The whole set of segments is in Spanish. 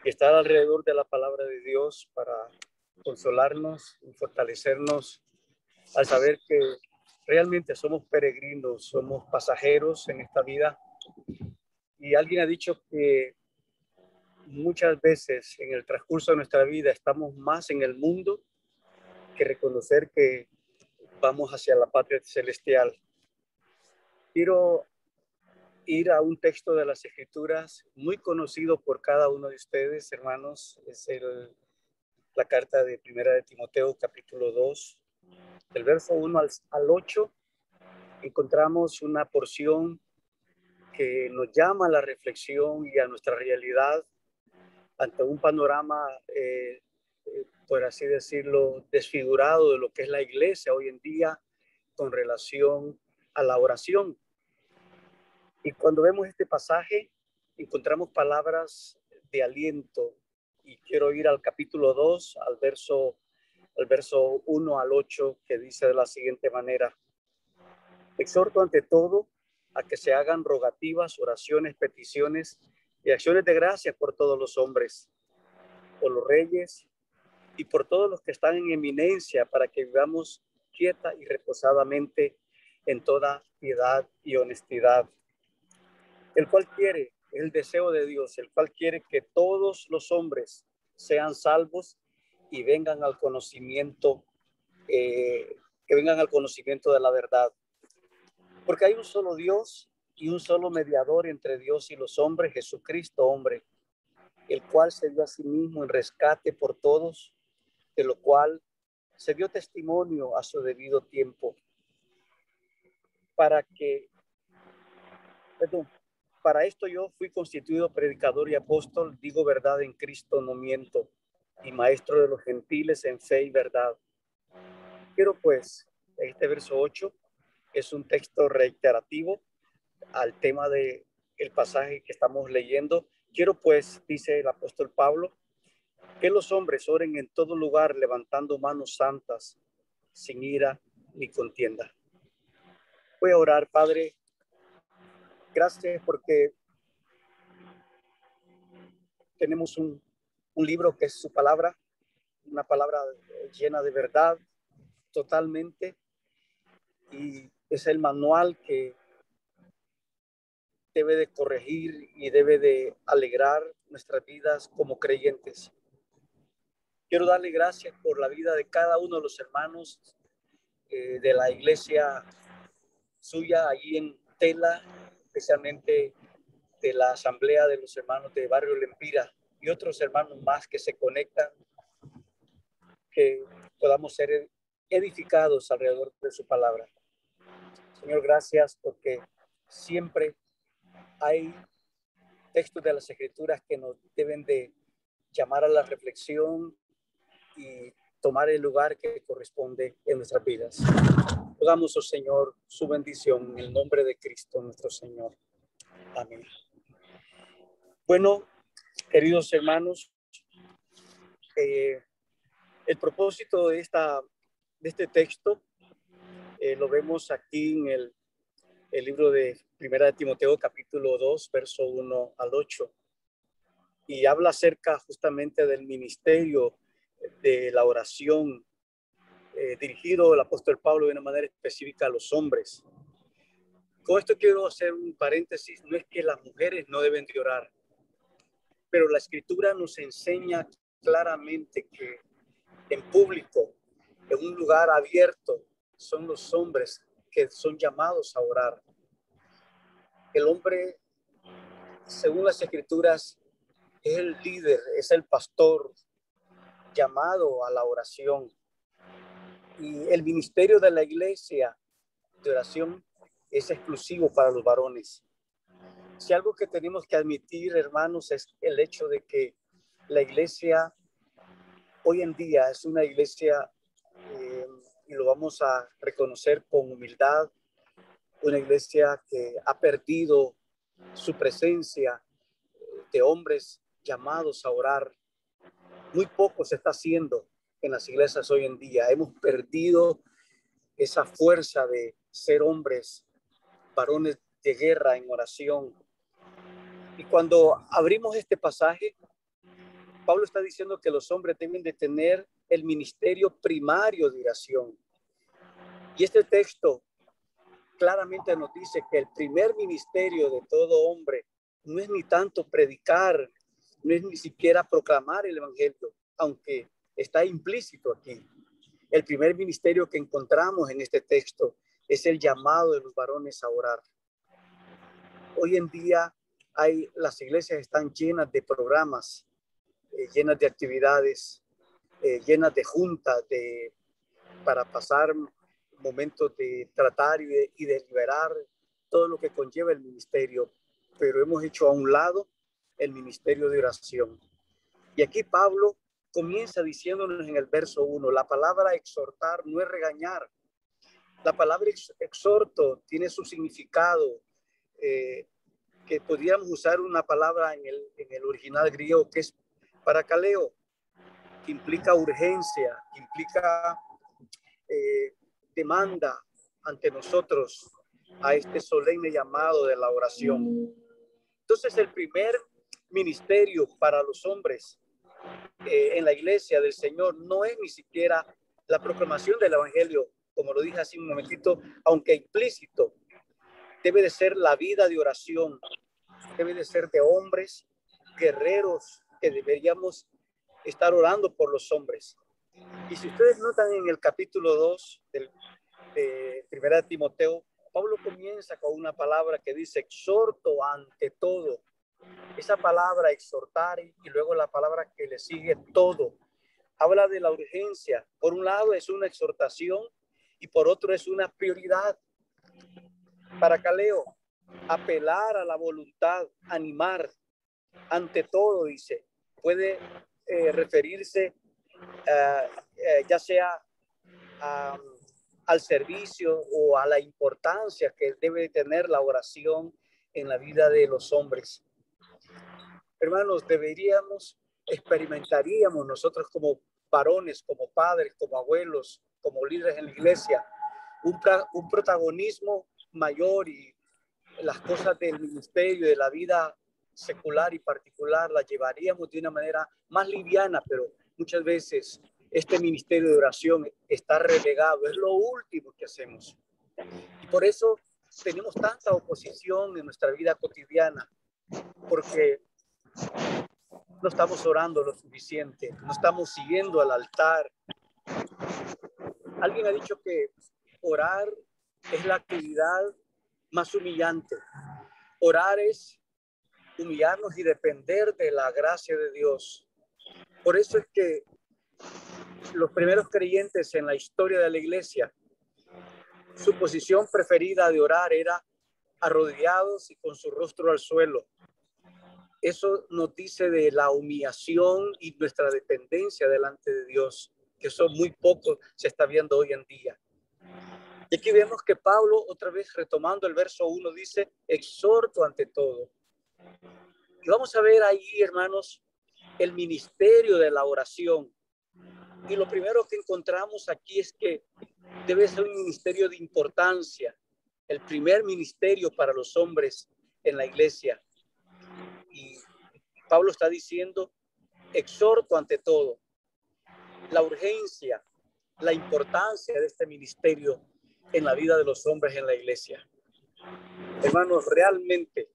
y estar alrededor de la palabra de Dios para consolarnos y fortalecernos al saber que realmente somos peregrinos, somos pasajeros en esta vida. Y alguien ha dicho que muchas veces en el transcurso de nuestra vida estamos más en el mundo que reconocer que vamos hacia la patria celestial. Quiero ir a un texto de las Escrituras muy conocido por cada uno de ustedes, hermanos. Es la carta de Primera de Timoteo, capítulo 2, del verso 1 al 8. Encontramos una porción que nos llama a la reflexión y a nuestra realidad ante un panorama, por así decirlo, desfigurado de lo que es la iglesia hoy en día con relación a la oración. Y cuando vemos este pasaje, encontramos palabras de aliento. Y quiero ir al capítulo 2, al verso 1 al 8, que dice de la siguiente manera: exhorto ante todo a que se hagan rogativas, oraciones, peticiones y acciones de gracias por todos los hombres, por los reyes y por todos los que están en eminencia, para que vivamos quieta y reposadamente en toda piedad y honestidad. El cual quiere, el deseo de Dios, el cual quiere que todos los hombres sean salvos y vengan al conocimiento, de la verdad. Porque hay un solo Dios y un solo mediador entre Dios y los hombres, Jesucristo hombre, el cual se dio a sí mismo en rescate por todos, de lo cual se dio testimonio a su debido tiempo, para esto yo fui constituido predicador y apóstol, digo verdad en Cristo, no miento, y maestro de los gentiles en fe y verdad. Quiero pues, este verso 8 es un texto reiterativo al tema del pasaje que estamos leyendo. Quiero pues, dice el apóstol Pablo, que los hombres oren en todo lugar levantando manos santas, sin ira ni contienda. Voy a orar. Padre, gracias porque tenemos un libro que es su palabra, una palabra llena de verdad totalmente, y es el manual que debe de corregir y debe de alegrar nuestras vidas como creyentes. Quiero darle gracias por la vida de cada uno de los hermanos de la iglesia suya allí en Tela, especialmente de la asamblea de los hermanos de Barrio Lempira y otros hermanos más que se conectan, que podamos ser edificados alrededor de su palabra. Señor, gracias porque siempre hay textos de las Escrituras que nos deben de llamar a la reflexión y tomar el lugar que corresponde en nuestras vidas. Rogamos, oh Señor, su bendición en el nombre de Cristo nuestro Señor. Amén. Bueno, queridos hermanos, el propósito de este texto lo vemos aquí en el libro de Primera de Timoteo, capítulo 2, verso 1 al 8. Y habla acerca justamente del ministerio de la oración, dirigido el apóstol Pablo de una manera específica a los hombres. Con esto quiero hacer un paréntesis. No es que las mujeres no deben de orar, pero la Escritura nos enseña claramente que en público, en un lugar abierto, son los hombres que son llamados a orar. El hombre, según las Escrituras, es el líder, es el pastor llamado a la oración. Y el ministerio de la iglesia de oración es exclusivo para los varones. Si algo que tenemos que admitir, hermanos, es el hecho de que la iglesia hoy en día es una iglesia, y lo vamos a reconocer con humildad, una iglesia que ha perdido su presencia de hombres llamados a orar. Muy poco se está haciendo en las iglesias hoy en día. Hemos perdido esa fuerza de ser hombres, varones de guerra en oración. Y cuando abrimos este pasaje, Pablo está diciendo que los hombres deben de tener el ministerio primario de oración. Y este texto claramente nos dice que el primer ministerio de todo hombre no es ni tanto predicar, no es ni siquiera proclamar el evangelio, aunque está implícito aquí. El primer ministerio que encontramos en este texto es el llamado de los varones a orar. Hoy en día las iglesias están llenas de programas, llenas de actividades, llenas de juntas para pasar momentos de tratar y de liberar todo lo que conlleva el ministerio, pero hemos hecho a un lado el ministerio de oración. Y aquí Pablo comienza diciéndonos en el verso 1, la palabra exhortar no es regañar. La palabra exhorto tiene su significado, que podríamos usar una palabra en el original griego que es parakaleo, que implica urgencia, implica demanda ante nosotros a este solemne llamado de la oración. Entonces, el primer ministerio para los hombres en la iglesia del Señor no es ni siquiera la proclamación del evangelio, como lo dije hace un momentito, aunque implícito, debe de ser la vida de oración, debe de ser de hombres guerreros que deberíamos estar orando por los hombres. Y si ustedes notan en el capítulo 2 de Primera de Timoteo, Pablo comienza con una palabra que dice exhorto ante todo. Esa palabra exhortar y luego la palabra que le sigue todo, habla de la urgencia. Por un lado es una exhortación y por otro es una prioridad. Parakaleo, apelar a la voluntad, animar. Ante todo, dice, puede referirse ya sea al servicio o a la importancia que debe tener la oración en la vida de los hombres. Hermanos, experimentaríamos nosotros como varones, como padres, como abuelos, como líderes en la iglesia, un protagonismo mayor, y las cosas del ministerio, de la vida secular y particular, las llevaríamos de una manera más liviana, pero muchas veces este ministerio de oración está relegado, es lo último que hacemos. Y por eso tenemos tanta oposición en nuestra vida cotidiana, porque no estamos orando lo suficiente, no estamos siguiendo al altar. Alguien ha dicho que orar es la actividad más humillante. Orar es humillarnos y depender de la gracia de Dios. Por eso es que los primeros creyentes en la historia de la iglesia, su posición preferida de orar era arrodillados y con su rostro al suelo. Eso nos dice de la humillación y nuestra dependencia delante de Dios, que eso muy poco se está viendo hoy en día. Y aquí vemos que Pablo, otra vez retomando el verso 1, dice, exhorto ante todo. Y vamos a ver ahí, hermanos, el ministerio de la oración. Y lo primero que encontramos aquí es que debe ser un ministerio de importancia, el primer ministerio para los hombres en la iglesia. Y Pablo está diciendo, exhorto ante todo, la urgencia, la importancia de este ministerio en la vida de los hombres en la iglesia. Hermanos, realmente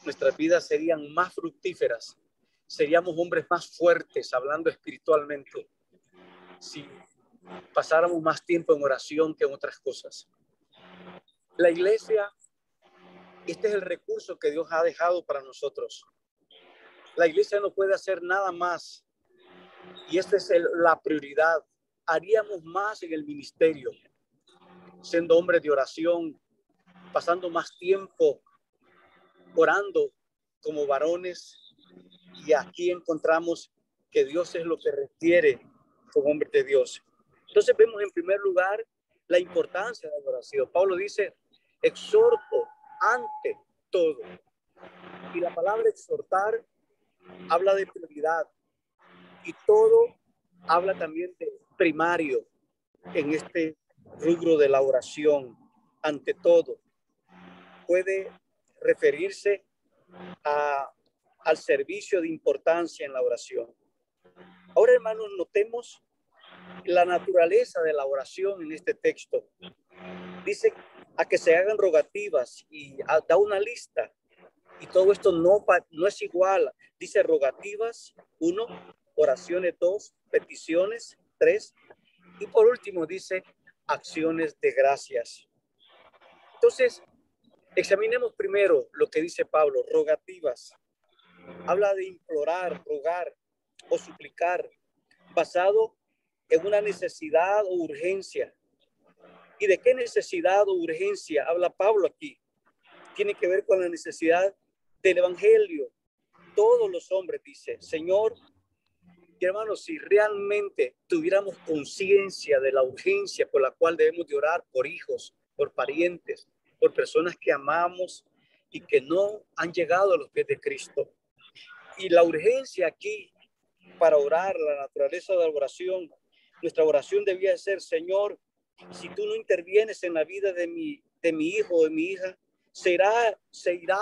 nuestras vidas serían más fructíferas, seríamos hombres más fuertes, hablando espiritualmente, si pasáramos más tiempo en oración que en otras cosas. La iglesia, este es el recurso que Dios ha dejado para nosotros. La iglesia no puede hacer nada más, y esta es la prioridad. Haríamos más en el ministerio, siendo hombres de oración, pasando más tiempo orando como varones, y aquí encontramos que Dios es lo que requiere como hombre de Dios. Entonces vemos en primer lugar la importancia de la oración. Pablo dice, exhorto ante todo. Y la palabra exhortar habla de prioridad, y todo habla también de primario en este rubro de la oración. Ante todo puede referirse al servicio de importancia en la oración. Ahora, hermanos, notemos la naturaleza de la oración en este texto. Dice a que se hagan rogativas y da una lista. Y todo esto no es igual. Dice rogativas, 1, oraciones, 2, peticiones, 3. Y por último dice acciones de gracias. Entonces, examinemos primero lo que dice Pablo, rogativas. Habla de implorar, rogar o suplicar, basado en una necesidad o urgencia. ¿Y de qué necesidad o urgencia habla Pablo aquí? Tiene que ver con la necesidad del evangelio. Todos los hombres, dice, Señor, y hermanos, si realmente tuviéramos conciencia de la urgencia por la cual debemos de orar por hijos, por parientes, por personas que amamos y que no han llegado a los pies de Cristo. Y la urgencia aquí para orar, la naturaleza de la oración, nuestra oración debía ser, Señor, si tú no intervienes en la vida de mi hijo o de mi hija, se irá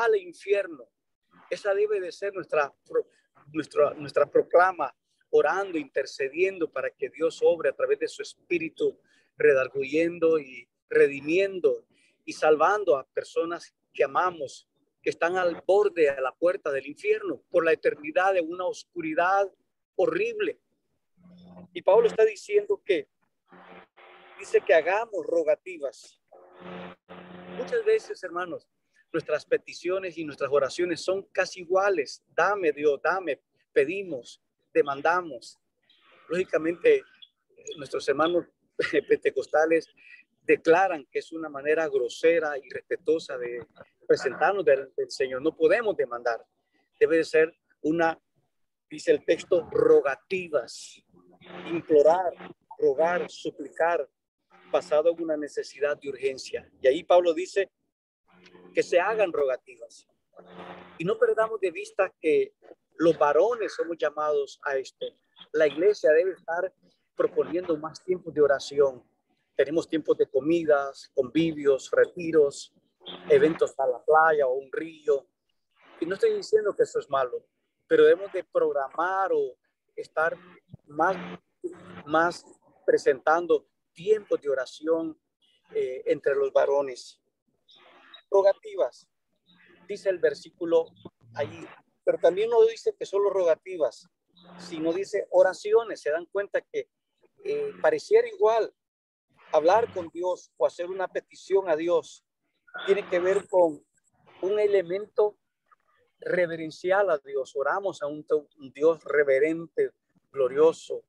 al infierno. Esa debe de ser nuestra proclama, orando, intercediendo para que Dios obre a través de su espíritu, redarguyendo y redimiendo y salvando a personas que amamos, que están al borde, a la puerta del infierno, por la eternidad de una oscuridad horrible. Y Pablo está diciendo dice que hagamos rogativas. Muchas veces, hermanos, nuestras peticiones y nuestras oraciones son casi iguales. Dame, Dios, dame, pedimos, demandamos. Lógicamente, nuestros hermanos pentecostales declaran que es una manera grosera y respetuosa de presentarnos del Señor. No podemos demandar. Debe de ser dice el texto, rogativas, implorar, rogar, suplicar, basado en una necesidad de urgencia. Y ahí Pablo dice que se hagan rogativas. Y no perdamos de vista que los varones somos llamados a esto. La iglesia debe estar proponiendo más tiempos de oración. Tenemos tiempos de comidas, convivios, retiros, eventos a la playa o un río. Y no estoy diciendo que eso es malo, pero debemos de programar o estar más presentando tiempos de oración entre los varones. Rogativas, dice el versículo allí, pero también no dice que solo rogativas, sino dice oraciones. Se dan cuenta que pareciera igual hablar con Dios o hacer una petición a Dios. Tiene que ver con un elemento reverencial a Dios. Oramos a un Dios reverente, glorioso,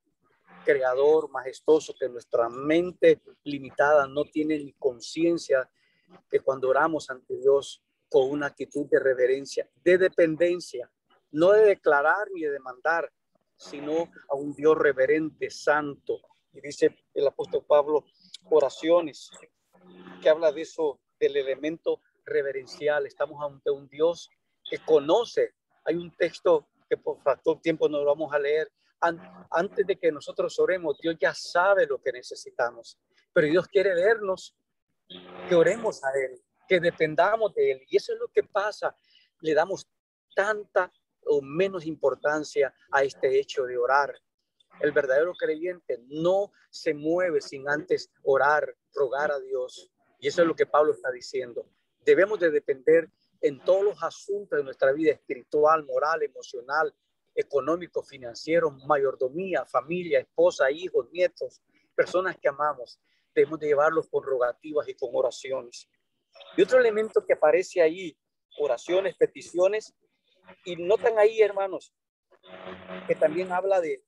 creador, majestuoso, que nuestra mente limitada no tiene ni conciencia que cuando oramos ante Dios con una actitud de reverencia, de dependencia, no de declarar ni de demandar, sino a un Dios reverente, santo. Y dice el apóstol Pablo, oraciones, que habla de eso, del elemento reverencial. Estamos ante un Dios que conoce. Hay un texto que por factor tiempo no lo vamos a leer. Antes de que nosotros oremos, Dios ya sabe lo que necesitamos, pero Dios quiere vernos, que oremos a Él, que dependamos de Él. Y eso es lo que pasa. Le damos tanta o menos importancia a este hecho de orar. El verdadero creyente no se mueve sin antes orar, rogar a Dios. Y eso es lo que Pablo está diciendo. Debemos de depender en todos los asuntos de nuestra vida espiritual, moral, emocional, económico, financiero, mayordomía, familia, esposa, hijos, nietos, personas que amamos. Debemos de llevarlos con rogativas y con oraciones. Y otro elemento que aparece ahí, oraciones, peticiones, y notan ahí, hermanos, que también habla de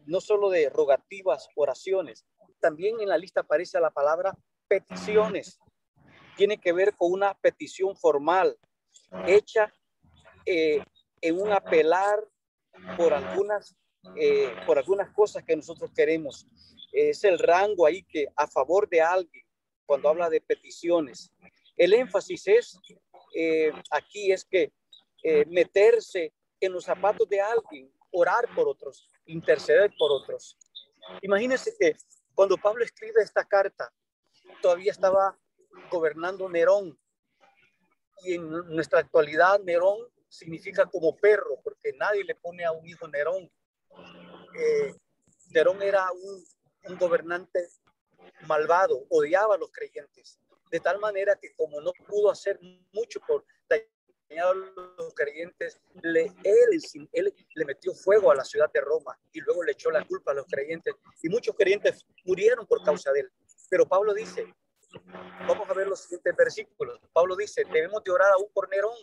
no solo de rogativas, oraciones, también en la lista aparece la palabra peticiones. Tiene que ver con una petición formal, hecha en un apelar por algunas cosas que nosotros queremos. Es el rango ahí que a favor de alguien, cuando habla de peticiones. El énfasis aquí es que meterse en los zapatos de alguien, orar por otros, interceder por otros. Imagínense que cuando Pablo escribe esta carta, todavía estaba gobernando Nerón, y en nuestra actualidad Nerón significa como perro, porque nadie le pone a un hijo Nerón. Nerón era un gobernante malvado, odiaba a los creyentes, de tal manera que como no pudo hacer mucho por dañar a los creyentes, él le metió fuego a la ciudad de Roma y luego le echó la culpa a los creyentes y muchos creyentes murieron por causa de él. Pero Pablo dice, vamos a ver los siguientes versículos. Pablo dice, debemos de orar aún por Nerón.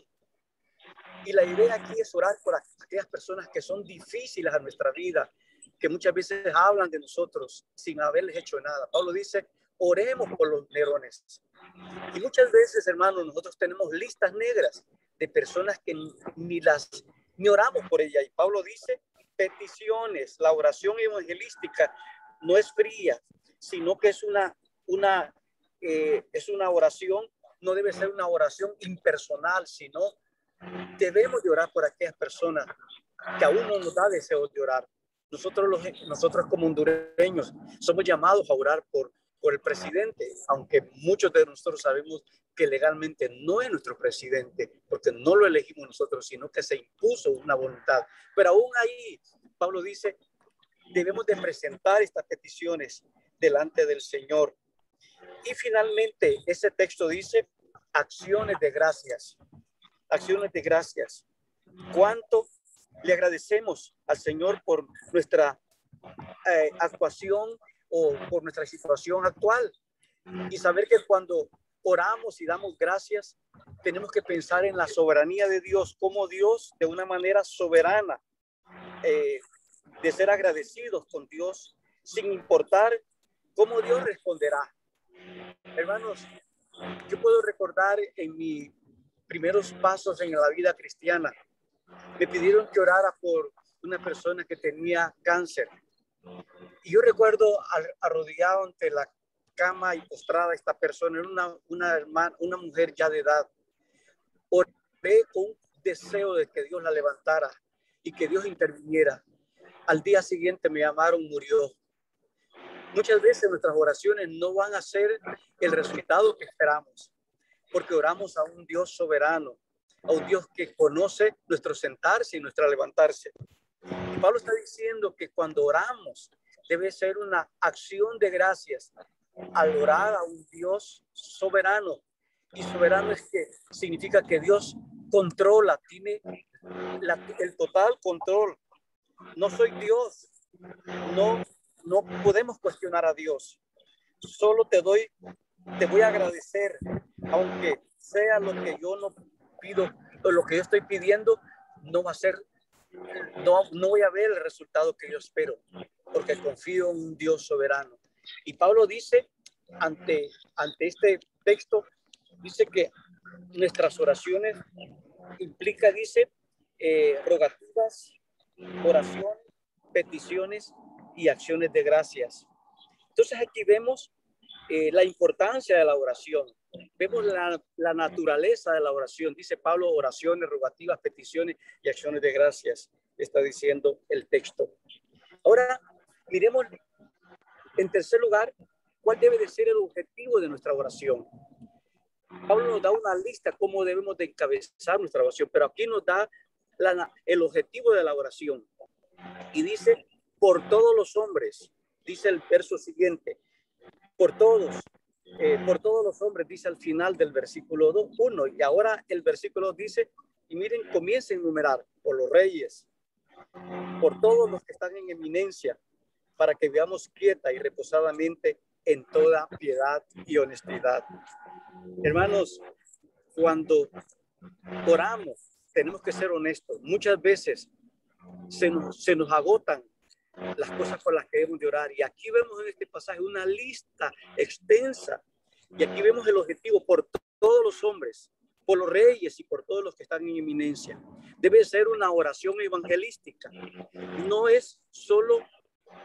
Y la idea aquí es orar por aquellas personas que son difíciles a nuestra vida, que muchas veces hablan de nosotros sin haberles hecho nada. Pablo dice, oremos por los Nerones. Y muchas veces, hermanos, nosotros tenemos listas negras de personas que ni oramos por ellas. Y Pablo dice, peticiones, la oración evangelística no es fría, sino que es una oración, no debe ser una oración impersonal, sino debemos de orar por aquellas personas que aún no nos da deseo de orar. Nosotros como hondureños somos llamados a orar por el presidente, aunque muchos de nosotros sabemos que legalmente no es nuestro presidente, porque no lo elegimos nosotros, sino que se impuso una voluntad. Pero aún ahí, Pablo dice, debemos de presentar estas peticiones delante del Señor. Y finalmente, ese texto dice, acciones de gracias. Acciones de gracias. ¿Cuánto le agradecemos al Señor por nuestra actuación o por nuestra situación actual? Y saber que cuando oramos y damos gracias, tenemos que pensar en la soberanía de Dios, como Dios de una manera soberana, de ser agradecidos con Dios, sin importar cómo Dios responderá. Hermanos, yo puedo recordar en mis primeros pasos en la vida cristiana, me pidieron que orara por una persona que tenía cáncer. Y yo recuerdo arrodillado ante la cama y postrada esta persona, era una mujer ya de edad. Oré con un deseo de que Dios la levantara y que Dios interviniera. Al día siguiente me llamaron, murió. Muchas veces nuestras oraciones no van a ser el resultado que esperamos, porque oramos a un Dios soberano, a un Dios que conoce nuestro sentarse y nuestro levantarse. Y Pablo está diciendo que cuando oramos debe ser una acción de gracias al orar a un Dios soberano. Y soberano es que significa que Dios controla, tiene el total control. No soy Dios, no podemos cuestionar a Dios. Solo te voy a agradecer, aunque sea lo que yo no pido o lo que yo estoy pidiendo, no va a ser, no voy a ver el resultado que yo espero, porque confío en un Dios soberano. Y Pablo dice, ante este texto, dice que nuestras oraciones implica, dice, rogativas, oración, peticiones y acciones de gracias. Entonces aquí vemos la importancia de la oración. Vemos la naturaleza de la oración. Dice Pablo, oraciones, rogativas, peticiones y acciones de gracias. Está diciendo el texto. Ahora, miremos en tercer lugar, ¿cuál debe de ser el objetivo de nuestra oración? Pablo nos da una lista cómo debemos de encabezar nuestra oración, pero aquí nos da el objetivo de la oración. Y dice, por todos los hombres, dice el verso siguiente, por todos los hombres, dice al final del versículo 1. Y ahora el versículo 2 dice, y miren, comiencen a enumerar, por los reyes, por todos los que están en eminencia, para que veamos quieta y reposadamente en toda piedad y honestidad. Hermanos, cuando oramos, tenemos que ser honestos. Muchas veces se nos agotan las cosas por las que debemos de orar. Y aquí vemos en este pasaje una lista extensa. Y aquí vemos el objetivo por todos los hombres, por los reyes y por todos los que están en eminencia. Debe ser una oración evangelística. No es solo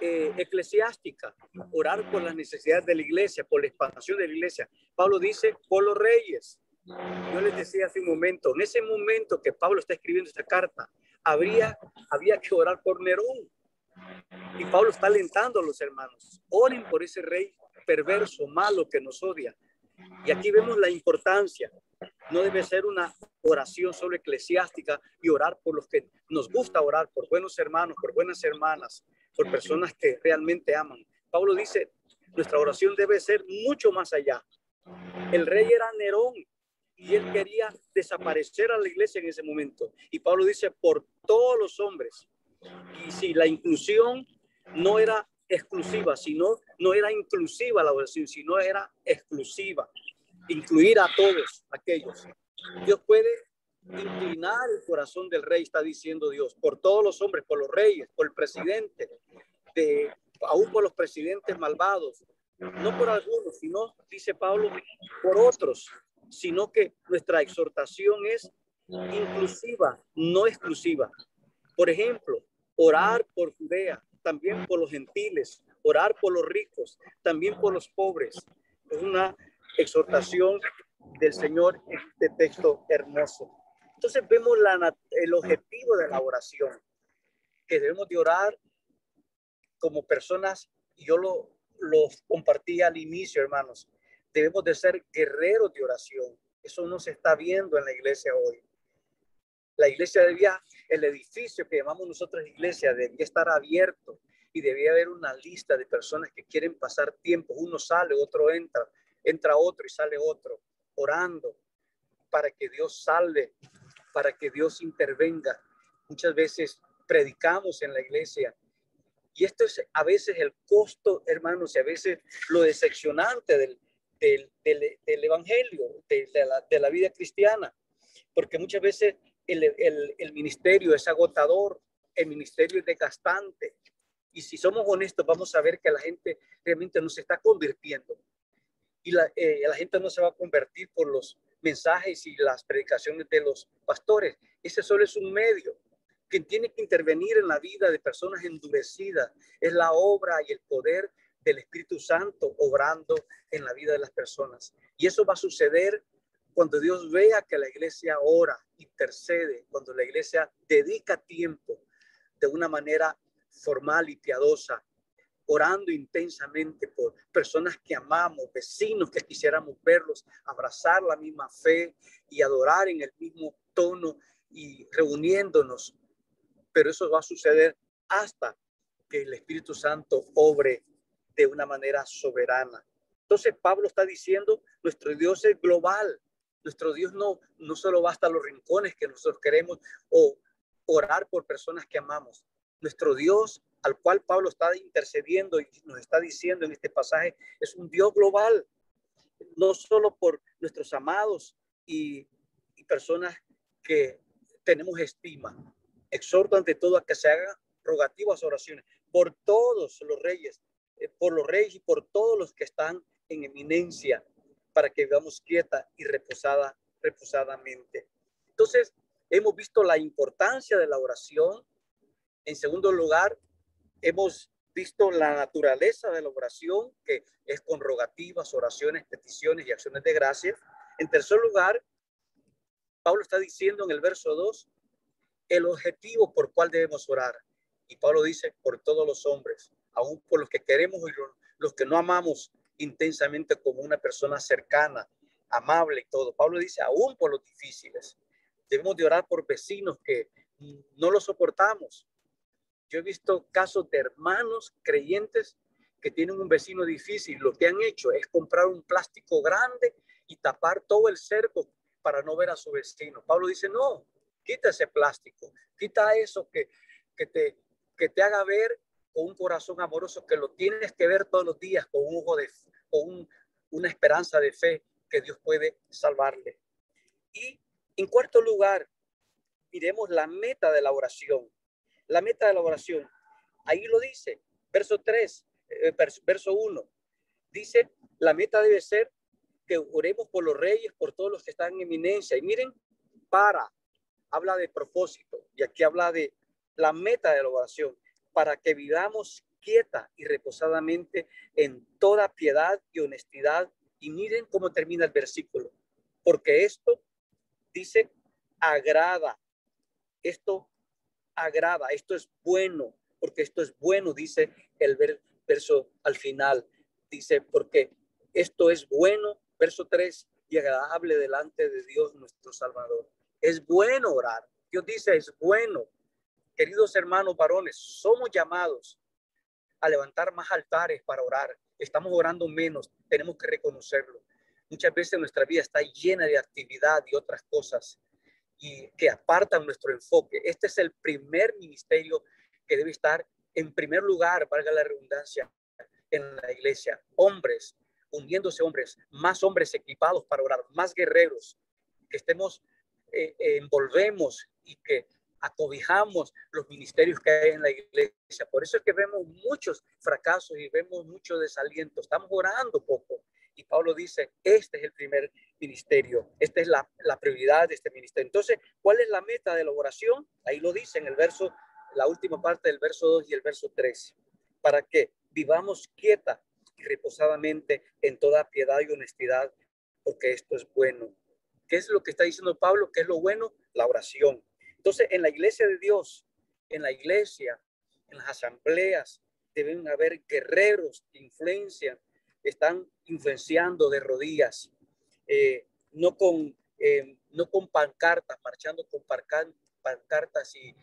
eclesiástica, orar por las necesidades de la iglesia, por la expansión de la iglesia. Pablo dice, por los reyes. Yo les decía hace un momento, en ese momento que Pablo está escribiendo esta carta, había que orar por Nerón. Y Pablo está alentando a los hermanos, oren por ese rey perverso, malo que nos odia. Y aquí vemos la importancia. No debe ser una oración solo eclesiástica y orar por los que nos gusta orar, por buenos hermanos, por buenas hermanas, por personas que realmente aman. Pablo dice, nuestra oración debe ser mucho más allá. El rey era Nerón y él quería desaparecer a la iglesia en ese momento. Y Pablo dice, por todos los hombres. Y si la inclusión no era exclusiva, sino no era inclusiva la oración, sino era exclusiva, incluir a todos aquellos. Dios puede inclinar el corazón del rey, está diciendo Dios, por todos los hombres, por los reyes, por el presidente, aún por los presidentes malvados, no por algunos, sino, dice Pablo, por otros, sino que nuestra exhortación es inclusiva, no exclusiva. Por ejemplo, orar por Judea, también por los gentiles, orar por los ricos, también por los pobres. Es una exhortación del Señor en este texto hermoso. Entonces vemos el objetivo de la oración, que debemos de orar como personas, y yo lo compartí al inicio, hermanos, debemos de ser guerreros de oración. Eso no se está viendo en la iglesia hoy. La iglesia el edificio que llamamos nosotros iglesia, debía estar abierto y debía haber una lista de personas que quieren pasar tiempo. Uno sale, otro entra otro y sale otro, orando para que Dios salve, para que Dios intervenga. Muchas veces predicamos en la iglesia y esto es a veces el costo, hermanos, y a veces lo decepcionante del evangelio, de la vida cristiana, porque muchas veces el ministerio es agotador, el ministerio es desgastante. Y si somos honestos, vamos a ver que la gente realmente no se está convirtiendo. Y la gente no se va a convertir por los mensajes y las predicaciones de los pastores. Ese solo es un medio. Quien tiene que intervenir en la vida de personas endurecidas es la obra y el poder del Espíritu Santo obrando en la vida de las personas. Y eso va a suceder cuando Dios vea que la iglesia ora, intercede, cuando la iglesia dedica tiempo de una manera formal y piadosa, orando intensamente por personas que amamos, vecinos que quisiéramos verlos, abrazar la misma fe y adorar en el mismo tono y reuniéndonos. Pero eso va a suceder hasta que el Espíritu Santo obre de una manera soberana. Entonces Pablo está diciendo, nuestro Dios es global. Nuestro Dios no solo va hasta los rincones que nosotros queremos o orar por personas que amamos. Nuestro Dios, al cual Pablo está intercediendo y nos está diciendo en este pasaje, es un Dios global, no solo por nuestros amados y personas que tenemos estima. Exhorto ante todo a que se hagan rogativas oraciones por todos los reyes, por los reyes y por todos los que están en eminencia, para que vivamos quieta y reposadamente. Entonces, hemos visto la importancia de la oración. En segundo lugar, hemos visto la naturaleza de la oración, que es con rogativas, oraciones, peticiones y acciones de gracia. En tercer lugar, Pablo está diciendo en el verso 2 el objetivo por cual debemos orar. Y Pablo dice, por todos los hombres, aún por los que queremos y los que no amamos intensamente como una persona cercana, amable y todo. Pablo dice, aún por los difíciles. Debemos de orar por vecinos que no los soportamos. Yo he visto casos de hermanos creyentes que tienen un vecino difícil. Lo que han hecho es comprar un plástico grande y tapar todo el cerco para no ver a su vecino. Pablo dice, no, quita ese plástico, quita eso que te haga ver con un corazón amoroso, que lo tienes que ver todos los días con un ojo con una esperanza de fe que Dios puede salvarle. Y en cuarto lugar, miremos la meta de la oración. La meta de la oración, ahí lo dice, verso 3, verso 1, dice, la meta debe ser que oremos por los reyes, por todos los que están en eminencia. Y miren, habla de propósito, y aquí habla de la meta de la oración, para que vivamos quieta y reposadamente en toda piedad y honestidad. Y miren cómo termina el versículo, porque esto dice, agrada, esto agrada, esto es bueno, porque esto es bueno, dice el verso al final, dice, porque esto es bueno, verso 3, y agradable delante de Dios nuestro Salvador. Es bueno orar. Dios dice, es bueno. Queridos hermanos varones, somos llamados a levantar más altares para orar. Estamos orando menos, tenemos que reconocerlo. Muchas veces nuestra vida está llena de actividad y otras cosas y que apartan nuestro enfoque. Este es el primer ministerio que debe estar en primer lugar, valga la redundancia, en la iglesia. Hombres, uniéndose hombres, más hombres equipados para orar, más guerreros, que estemos, envolvemos y que acobijamos los ministerios que hay en la iglesia. Por eso es que vemos muchos fracasos y vemos mucho desaliento. Estamos orando poco. Y Pablo dice, este es el primer ministerio, esta es la prioridad de este ministerio. Entonces, ¿cuál es la meta de la oración? Ahí lo dice en el verso, la última parte del verso 2 y el verso 3. Para que vivamos quieta y reposadamente en toda piedad y honestidad, porque esto es bueno. ¿Qué es lo que está diciendo Pablo? ¿Qué es lo bueno? La oración. Entonces, en la iglesia de Dios, en la iglesia, en las asambleas, deben haber guerreros que influencian, están influenciando de rodillas, no con pancartas, marchando con pancartas y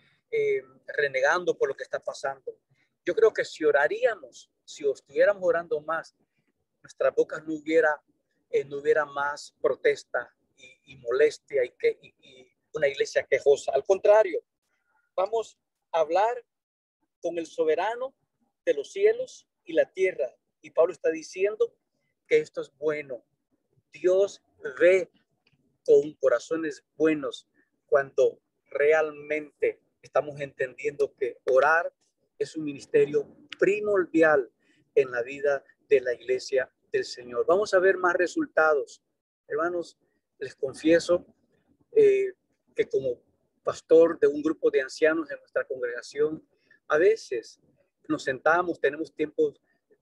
renegando por lo que está pasando. Yo creo que si oraríamos, si estuviéramos orando más, nuestras bocas no hubiera más protesta y molestia y una iglesia quejosa. Al contrario, vamos a hablar con el soberano de los cielos y la tierra. Y Pablo está diciendo que esto es bueno. Dios ve con corazones buenos cuando realmente estamos entendiendo que orar es un ministerio primordial en la vida de la iglesia del Señor. Vamos a ver más resultados. Hermanos, les confieso que como pastor de un grupo de ancianos en nuestra congregación, a veces nos sentamos, tenemos tiempo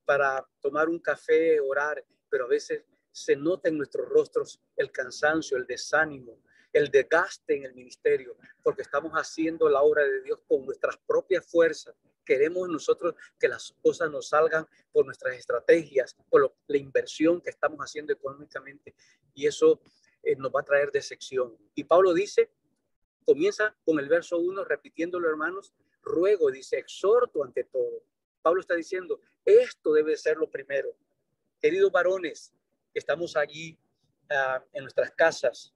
para tomar un café, orar, pero a veces se nota en nuestros rostros el cansancio, el desánimo, el desgaste en el ministerio, porque estamos haciendo la obra de Dios con nuestras propias fuerzas. Queremos nosotros que las cosas nos salgan por nuestras estrategias, por la inversión que estamos haciendo económicamente, y eso nos va a traer decepción. Y Pablo dice, comienza con el verso 1, repitiéndolo, hermanos, ruego, dice, exhorto ante todo. Pablo está diciendo, esto debe ser lo primero. Queridos varones, estamos allí en nuestras casas,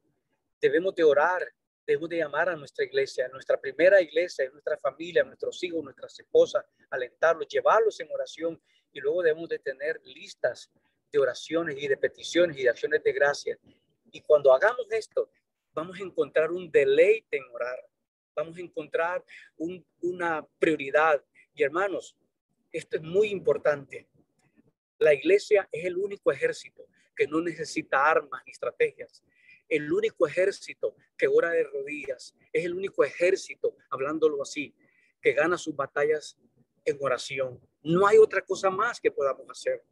debemos de orar, debemos de llamar a nuestra iglesia, nuestra primera iglesia, nuestra familia, nuestros hijos, nuestras esposas, alentarlos, llevarlos en oración, y luego debemos de tener listas de oraciones y de peticiones y de acciones de gracia. Y cuando hagamos esto, vamos a encontrar un deleite en orar, vamos a encontrar una prioridad. Y hermanos, esto es muy importante. La iglesia es el único ejército que no necesita armas ni estrategias. El único ejército que ora de rodillas. Es el único ejército, hablándolo así, que gana sus batallas en oración. No hay otra cosa más que podamos hacer.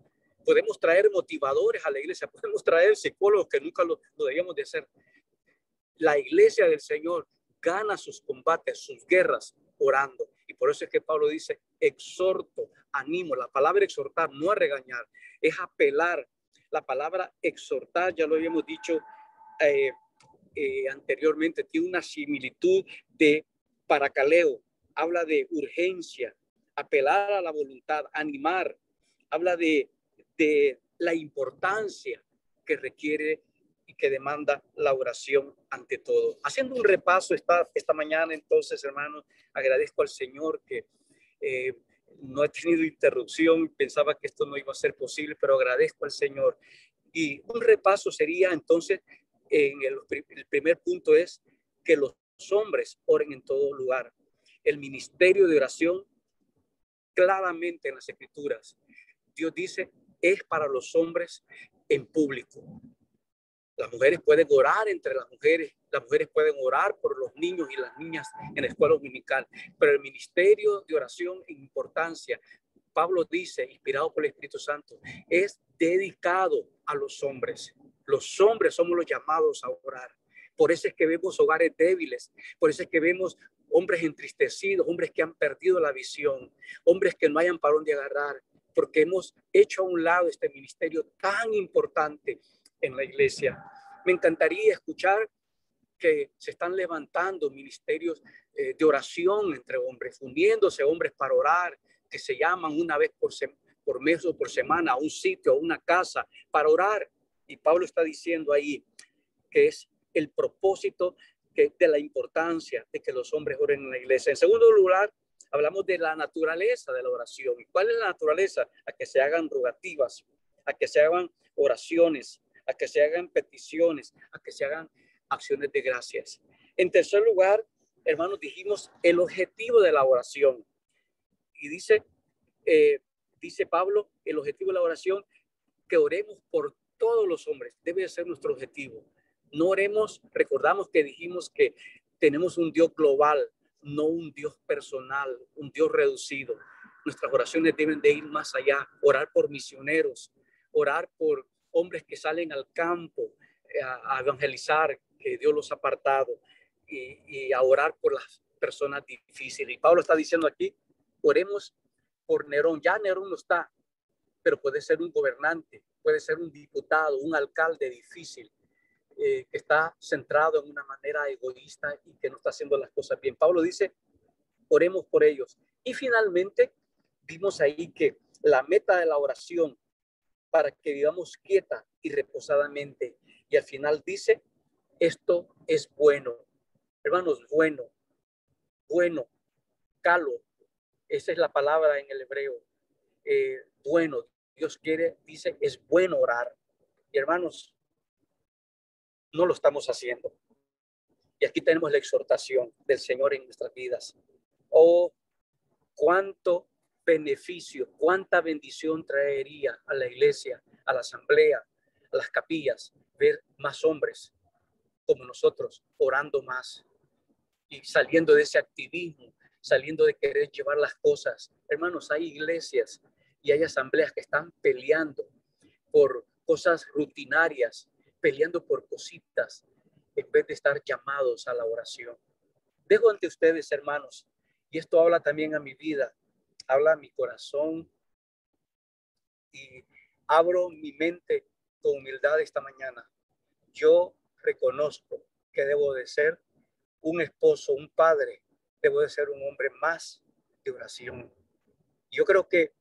Podemos traer motivadores a la iglesia, podemos traer psicólogos que nunca lo debíamos de hacer. La iglesia del Señor gana sus combates, sus guerras, orando. Y por eso es que Pablo dice, exhorto, animo. La palabra exhortar no es regañar, es apelar. La palabra exhortar, ya lo habíamos dicho anteriormente, tiene una similitud de paracaleo. Habla de urgencia, apelar a la voluntad, animar. Habla de la importancia que requiere y que demanda la oración ante todo. Haciendo un repaso esta mañana, entonces, hermanos, agradezco al Señor que no he tenido interrupción, pensaba que esto no iba a ser posible, pero agradezco al Señor. Y un repaso sería entonces, el primer punto es que los hombres oren en todo lugar. El ministerio de oración, claramente en las Escrituras, Dios dice, es para los hombres en público. Las mujeres pueden orar entre las mujeres pueden orar por los niños y las niñas en la escuela dominical, pero el ministerio de oración en importancia, Pablo dice, inspirado por el Espíritu Santo, es dedicado a los hombres. Los hombres somos los llamados a orar. Por eso es que vemos hogares débiles, por eso es que vemos hombres entristecidos, hombres que han perdido la visión, hombres que no hayan para dónde agarrar, porque hemos hecho a un lado este ministerio tan importante en la iglesia. Me encantaría escuchar que se están levantando ministerios de oración entre hombres, uniéndose hombres para orar, que se llaman una vez por mes o por semana a un sitio, a una casa para orar. Y Pablo está diciendo ahí que es el propósito de la importancia de que los hombres oren en la iglesia. En segundo lugar, hablamos de la naturaleza de la oración. ¿Y cuál es la naturaleza? A que se hagan rogativas, a que se hagan oraciones, a que se hagan peticiones, a que se hagan acciones de gracias. En tercer lugar, hermanos, dijimos el objetivo de la oración. Y dice Pablo, el objetivo de la oración, que oremos por todos los hombres. Debe ser nuestro objetivo. No oremos, recordamos que dijimos que tenemos un Dios global, no un Dios personal, un Dios reducido. Nuestras oraciones deben de ir más allá, orar por misioneros, orar por hombres que salen al campo a evangelizar, que Dios los ha apartado, y a orar por las personas difíciles. Y Pablo está diciendo aquí, oremos por Nerón. Ya Nerón no está, pero puede ser un gobernante, puede ser un diputado, un alcalde difícil, que está centrado en una manera egoísta y que no está haciendo las cosas bien. Pablo dice, oremos por ellos. Y finalmente, vimos ahí que la meta de la oración para que vivamos quieta y reposadamente. Y al final dice, esto es bueno. Hermanos, bueno, calo. Esa es la palabra en el hebreo. Bueno, Dios quiere, dice, es bueno orar. Y hermanos, no lo estamos haciendo. Y aquí tenemos la exhortación del Señor en nuestras vidas. Oh, cuánto beneficio, cuánta bendición traería a la iglesia, a la asamblea, a las capillas, ver más hombres como nosotros orando más y saliendo de ese activismo, saliendo de querer llevar las cosas. Hermanos, hay iglesias y hay asambleas que están peleando por cosas rutinarias, peleando por cositas, en vez de estar llamados a la oración. Dejo ante ustedes, hermanos, y esto habla también a mi vida, habla a mi corazón, y abro mi mente con humildad esta mañana. Yo reconozco que debo de ser un esposo, un padre, debo de ser un hombre más de oración. Yo creo que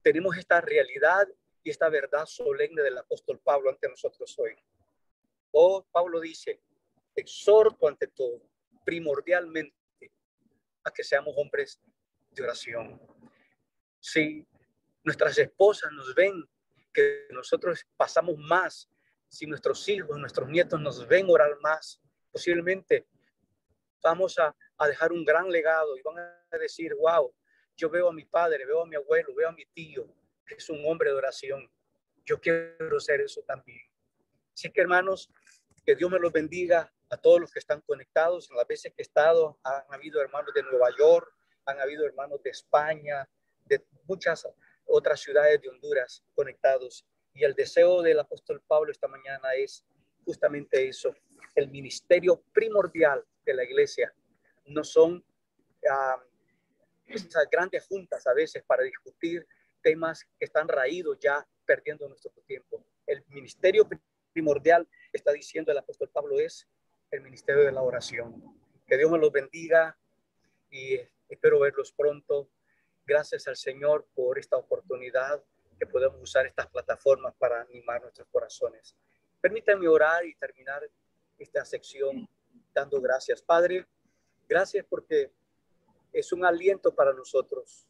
tenemos esta realidad y esta verdad solemne del apóstol Pablo ante nosotros hoy. Oh, Pablo dice, exhorto ante todo, primordialmente, a que seamos hombres de oración. Si nuestras esposas nos ven que nosotros pasamos más, si nuestros hijos, nuestros nietos nos ven orar más, posiblemente vamos a dejar un gran legado y van a decir, wow, yo veo a mi padre, veo a mi abuelo, veo a mi tío, que es un hombre de oración. Yo quiero ser eso también. Así que, hermanos, que Dios me los bendiga a todos los que están conectados. En las veces que he estado, han habido hermanos de Nueva York, han habido hermanos de España, de muchas otras ciudades de Honduras conectados. Y el deseo del apóstol Pablo esta mañana es justamente eso. El ministerio primordial de la iglesia no son esas grandes juntas a veces para discutir temas que están raídos ya perdiendo nuestro tiempo. El ministerio primordial, está diciendo el apóstol Pablo, es el ministerio de la oración. Que Dios me los bendiga y espero verlos pronto. Gracias al Señor por esta oportunidad que podemos usar estas plataformas para animar nuestros corazones. Permítanme orar y terminar esta sección dando gracias. Padre, gracias porque es un aliento para nosotros.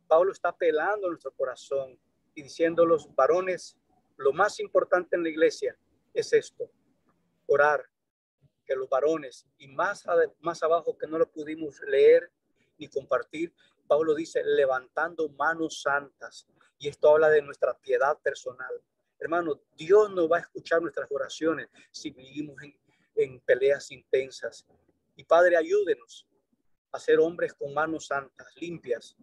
Pablo está apelando a nuestro corazón y diciendo, los varones, lo más importante en la iglesia es esto, orar, que los varones, y más abajo que no lo pudimos leer ni compartir, Pablo dice, levantando manos santas, y esto habla de nuestra piedad personal. Hermano, Dios no va a escuchar nuestras oraciones si vivimos en peleas intensas. Y Padre, ayúdenos a ser hombres con manos santas, limpias,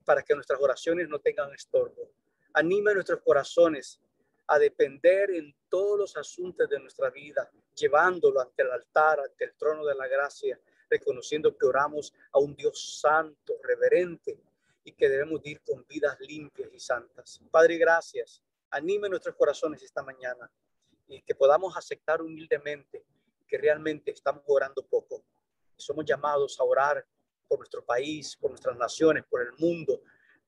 para que nuestras oraciones no tengan estorbo. Anime nuestros corazones a depender en todos los asuntos de nuestra vida, llevándolo ante el altar, ante el trono de la gracia, reconociendo que oramos a un Dios santo, reverente, y que debemos ir con vidas limpias y santas. Padre, gracias. Anime nuestros corazones esta mañana y que podamos aceptar humildemente que realmente estamos orando poco. Somos llamados a orar por nuestro país, por nuestras naciones, por el mundo,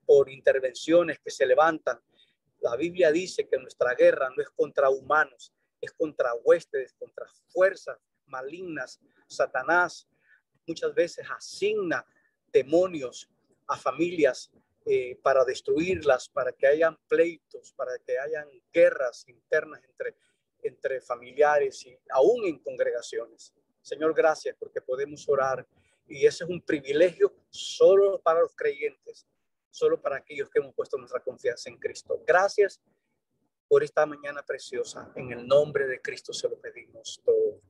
por intervenciones que se levantan. La Biblia dice que nuestra guerra no es contra humanos, es contra huestes, contra fuerzas malignas. Satanás muchas veces asigna demonios a familias para destruirlas, para que hayan pleitos, para que hayan guerras internas entre familiares y aún en congregaciones. Señor, gracias porque podemos orar y ese es un privilegio solo para los creyentes, solo para aquellos que hemos puesto nuestra confianza en Cristo. Gracias por esta mañana preciosa. En el nombre de Cristo se lo pedimos todo.